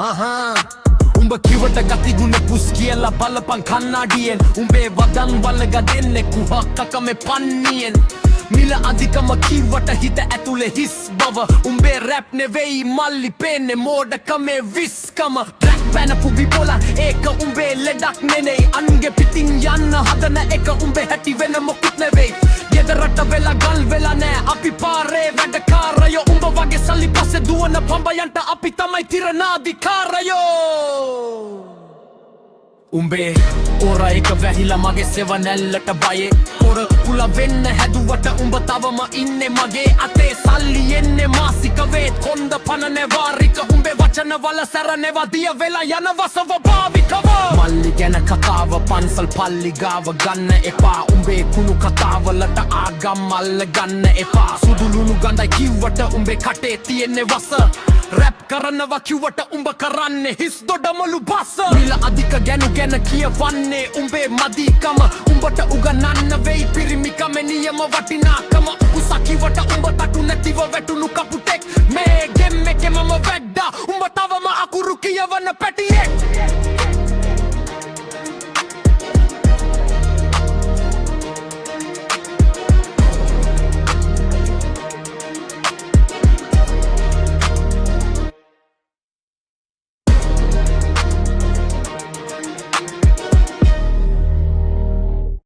උඹ කිවට ගතිගුණ පුස් කියලා බලපන් කන්නාඩියෙන් උඹේ වදන් වලග දෙන්නේ කුහක්කක මේ පන්නියෙන් මිල අධිකම කිවට හිත ඇතුලේ හිස් බව උඹේ රැප් නෙවෙයි මල්ලි පේන්නේ මෝඩකමේ විස්කම ට්‍රැක් පැනපු විපොල ඒක උඹේ ලෙඩක් නෙනෙයි අන්ගේ පිටින් යන්න හදන එක උඹේ හැටි වෙන මොකුත් නෙවෙයි ගෙදරට වෙලා ගල් වෙලා නෑ අපි පාරේ වැඩකාරයෝ උඹ වගේ සල්ලි පස්සේ දුවන පඹයන්ට අපි තමයි තිරනාධිකාරයෝ උඹේ ඕර එක වැහිලා මගේ සෙවනැල්ලට බයේ පොර කුල වෙන්න හැදුවට උඹ තවම ඉන්නේ මගේ අතේ සල්ලි එන්නේ මාසික වේත් කොන්ද පන නෙවාරික උඹේ වචන වල සැරනෙවා දිය වෙලා යනවා ස්වභාවිකව මල්ලි ගැන කතාව පන්සල් පල්ලි ගාව ගන්න එපා උඹේ කුණු කතාවලට ආගම් මල්ල ගන්න එපා සුදුලුණු ගඳයි කිව්වට උඹේ කටේ තියෙන්නේ වස රැප් කරනවා කිව්වට උඹ කරන්නේ හිස් දොඩමලු බස මිල අධික ගැන කියවන්නේ උඹේ මදිකම උඹට උගනන්න වෙයි පිරිමිකම නියම වටිනාකම උසකිවට උඹ තටු නැතිව වැටුණු කපුටෙක් මේ ගෙම් එකේ මම වැඩ්ඩා උඹ තවම අකුරු කියවන පැටියෙක්